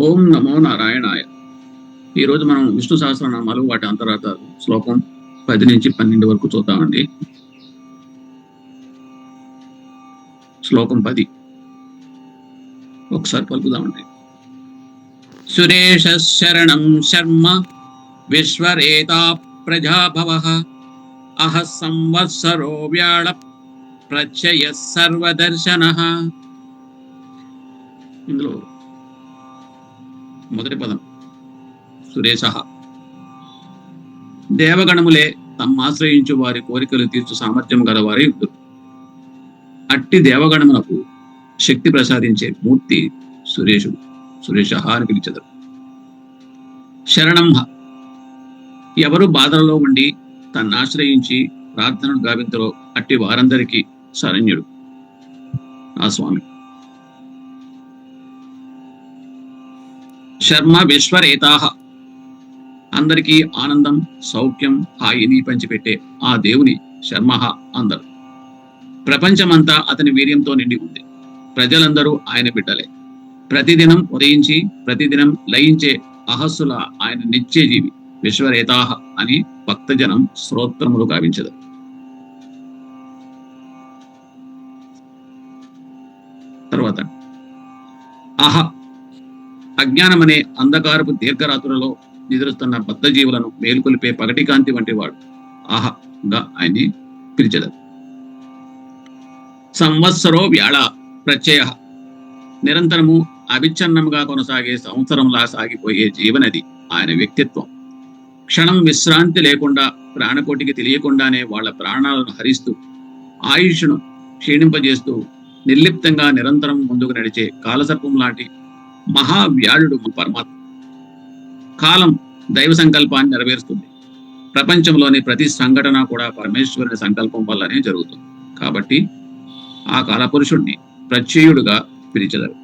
ఓం నమో నారాయణాయ. ఈరోజు మనం విష్ణు సహస్రనామాలు వాటి అంతరార్థాలు శ్లోకం 10 నుంచి 12 వరకు చూద్దామండి. శ్లోకం 10 ఒకసారి పలుకుదామండి. సురేష శరణం శర్మ విశ్వరేతా ప్రజాభవ అహ సంవత్సరో వ్యాళ ప్రత్యయ సర్వదర్శన. ఇందులో మొదటి పదం సురేశ. దేవగణములే తమ్మాశ్రయించు వారి కోరికలు తీర్చు సామర్థ్యం గలవారై ఉండు. అట్టి దేవగణమునకు శక్తి ప్రసాదించే మూర్తి సురేషుడు. సురేష అని పిలిచెదరు. శరణం. ఎవరు బాధలలో ఉండి తన్నాశ్రయించి ప్రార్థనలు గావింతలో అట్టి వారందరికీ శరణ్యుడు ఆ స్వామి. శర్మ విశ్వరేతాహ. అందరికీ ఆనందం సౌఖ్యం హాయిని పంచిపెట్టే ఆ దేవుని శర్మ అందరు. ప్రపంచమంతా అతని వీర్యంతో నిండి ఉంది. ప్రజలందరూ ఆయన బిడ్డలే. ప్రతిదినం ఉదయించి ప్రతిదినం లయించే అహస్సుల ఆయన నిత్య జీవి విశ్వరేతాహ అని భక్తజనం స్తోత్రములు గావించదు. తర్వాత అహ. అజ్ఞానమనే అంధకారపు దీర్ఘరాత్రులలో నిద్రిస్తున్న బద్ధజీవులను మేలుకొలిపే పగటి కాంతి వంటి వాడు ఆహగా ఆయన్ని పిలిచెదరు. సంవత్సరో వ్యాళ ప్రత్యయ. నిరంతరము అవిచ్ఛిన్నముగా కొనసాగే సంవత్సరంలా సాగిపోయే జీవనది ఆయన వ్యక్తిత్వం. క్షణం విశ్రాంతి లేకుండా ప్రాణకోటికి తెలియకుండానే వాళ్ళ ప్రాణాలను హరిస్తూ ఆయుష్ను క్షీణింపజేస్తూ నిర్లిప్తంగా నిరంతరం ముందుకు నడిచే కాలసర్పం లాంటి మహావ్యాళుడు పరమాత్మ. కాలం దైవ సంకల్పాన్ని నెరవేరుస్తుంది. ప్రపంచంలోని ప్రతి సంఘటన కూడా పరమేశ్వరుని సంకల్పం వల్లనే జరుగుతుంది. కాబట్టి ఆ కాలపురుషుణ్ణి ప్రత్యయుడుగా పిలిచెదరు.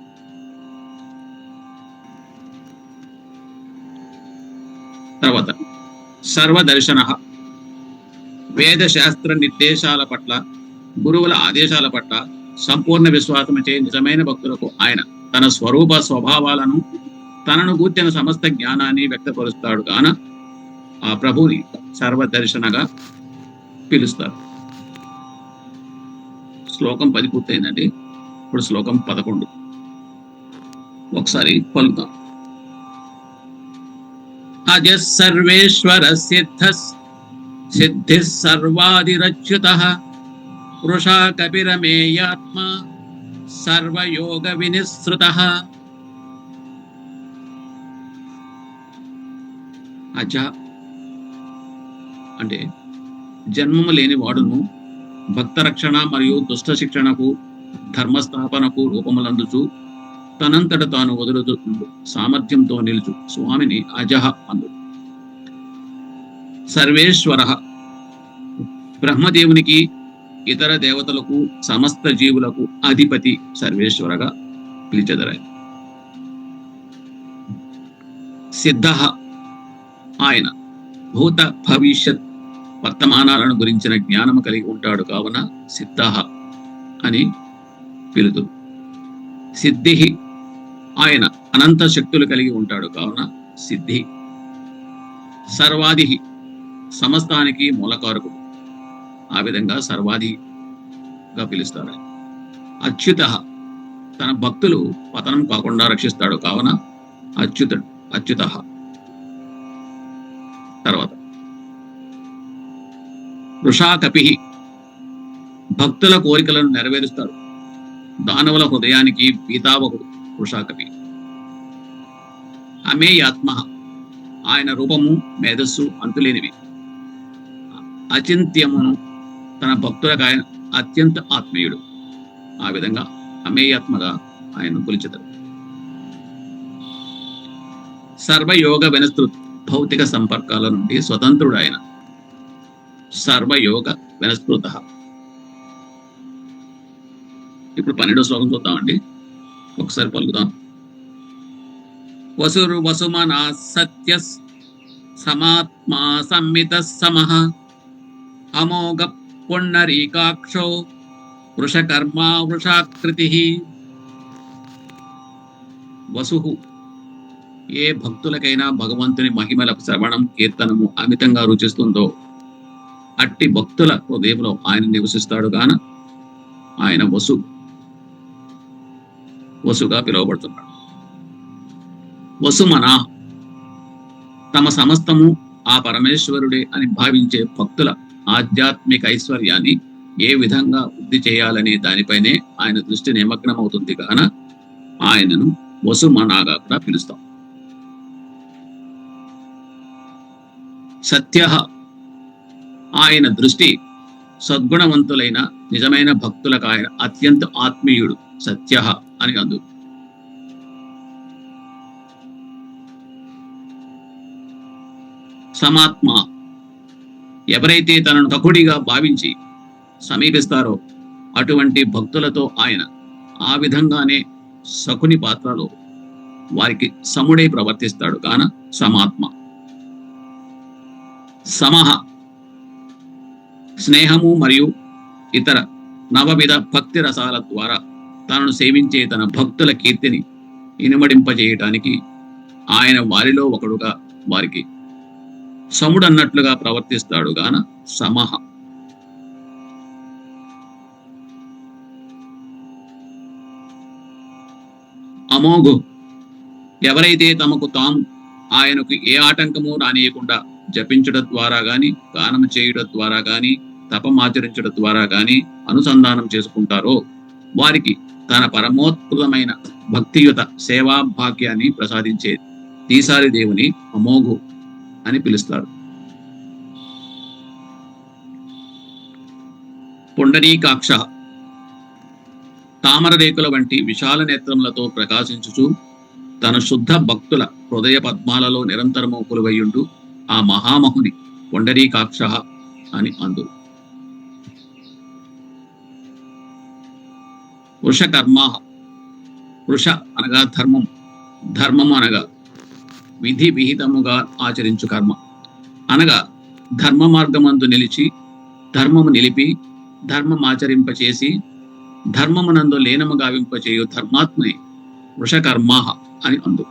తర్వాత సర్వదర్శన. వేద శాస్త్ర నిర్దేశాల పట్ల గురువుల ఆదేశాల పట్ల సంపూర్ణ విశ్వాసముచే నిజమైన భక్తులకు ఆయన తన స్వరూప స్వభావాలను తనను గూర్చిన సమస్త జ్ఞానాన్ని వ్యక్తపరుస్తాడు కాన ఆ ప్రభుని సర్వదర్శనగా పిలుస్తారు. శ్లోకం 10 పూర్తయిందండి. ఇప్పుడు శ్లోకం 11 ఒకసారి అజ సర్వేశ్వర సిద్ధి సర్వాదిరచ్యుత వృషా కపిరమేయాత్మ సర్వయోగ వినిసృత. అజ అంటే జన్మము లేని వాడును, భక్త రక్షణ మరియు దుష్ట శిక్షణకు ధర్మస్థాపనకు రూపములందుచు తనంతట తాను వదులుతూ సామర్థ్యంతో నిలుచు స్వామిని అజహ అందు. సర్వేశ్వర. బ్రహ్మదేవునికి ఇతర దేవతలకు సమస్త జీవులకు అధిపతి సర్వేశ్వరగా పిలిచెదరు. సిద్ధ. ఆయన భూత భవిష్యత్ వర్తమానాలను గురించిన జ్ఞానము కలిగి ఉంటాడు కావున సిద్ధ అని పిలుతురు. సిద్ధి. ఆయన అనంత శక్తులు కలిగి ఉంటాడు కావున సిద్ధి. సర్వాది. సమస్తానికి మూలకారకుడు. ఆ విధంగా సర్వాదిగా పిలుస్తారు. అచ్యుత. తన భక్తులు పతనం కాకుండా రక్షిస్తాడు కావున అచ్యుత. తర్వాత వృషాకపి. భక్తుల కోరికలను నెరవేరుస్తాడు. దానవుల హృదయానికి పీతావకుడు వృషాకపి. అమేయాత్మ. ఆయన రూపము మేధస్సు అంతులేనివి. అచింత్యమును. తన భక్తులకు ఆయన అత్యంత ఆత్మీయుడు. ఆ విధంగా అమేయాత్మగా ఆయన కొలిచెదరు. సర్వయోగ వినస్తృత్. భౌతిక సంపర్కాల నుండి స్వతంత్రుడు ఆయన. సర్వయోగ వినస్పృత. ఇప్పుడు 12వ శ్లోకం చూద్దామండి. ఒకసారి పలుకుదాం. వసురు వసుమనా సత్య సమాత్మా సంమిత సమః అమోఘ పుండరీకాక్షో వృషకర్మా వృషాకృతి. వసు ఏ భక్తులకైనా భగవంతుని మహిమల శ్రవణం కీర్తనము అమితంగా రుచిస్తుందో అట్టి భక్తుల హృదయంలో ఆయన నివసిస్తాడు గాన ఆయన వసుగా పిలువబడుతున్నాడు. వసుమన తమ సమస్తము ఆ పరమేశ్వరుడే అని భావించే భక్తుల ఆధ్యాత్మిక ఐశ్వర్యాన్ని ఏ విధంగా వృద్ధి చేయాలనే దానిపైనే ఆయన దృష్టి నిమగ్నమవుతుంది గాన ఆయనను వసుమనాగా కూడా పిలుస్తాం. సత్య ఆయన దృష్టి సద్గుణవంతులైన నిజమైన భక్తులకు ఆయన అత్యంత ఆత్మీయుడు. సత్య అని అందు. సమాత్మ ఎవరైతే తనను తకుడిగా భావించి సమీపిస్తారో అటువంటి భక్తులతో ఆయన ఆ విధంగానే సకుని పాత్రలో వారికి సముడై ప్రవర్తిస్తాడు కాన సమాత్మ. సమహ స్నేహము మరియు ఇతర నవవిధ భక్తి రసాల ద్వారా తనను సేవించే తన భక్తుల కీర్తిని ఇనుమడింపజేయటానికి ఆయన వారిలో ఒకడుగా వారికి సముడన్నట్లుగా ప్రవర్తిస్తాడు గాన సమహ. అమోఘు ఎవరైతే తమకు తాము ఆయనకు ఏ ఆటంకము రానియకుండా జపించడం ద్వారా గాని గానం చేయడం ద్వారా గాని తపమాచరించడం ద్వారా గాని అనుసంధానం చేసుకుంటారో వారికి తన పరమోత్కృతమైన భక్తియుత సేవా భాగ్యాన్ని ప్రసాదించే తీసారి దేవుని అమోఘు అని పిలుస్తారు. పుండరీకాక్ష తామర రేకుల వంటి విశాల నేత్రములతో ప్రకాశించుచు తన శుద్ధ భక్తుల హృదయ పద్మాలలో నిరంతరము కొలువయ్యుండు ఆ మహామహుని పుండరీకాక్ష అని అందు. వృషకర్మ వృష అనగా ధర్మం, ధర్మము అనగా విధి విహితముగా ఆచరించు కర్మ అనగా ధర్మ మార్గమందు నిలిచి ధర్మము నిలిపి ధర్మం ఆచరింపచేసి ధర్మమునందు లీనము గావింపచేయు ధర్మాత్మని వృషకర్మ అని అందు.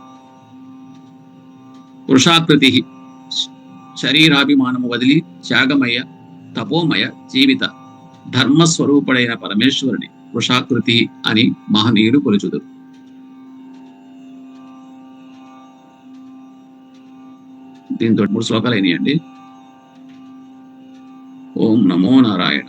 వృషాకృతి శరీరాభిమానము వదిలి త్యాగమయ తపోమయ జీవిత ధర్మస్వరూపుడైన పరమేశ్వరుని వృషాకృతి అని మహనీయుడు కొలుచుదురు. దీంతో 3 శ్లోకాలు అయినాయండి. ఓం నమో నారాయణ.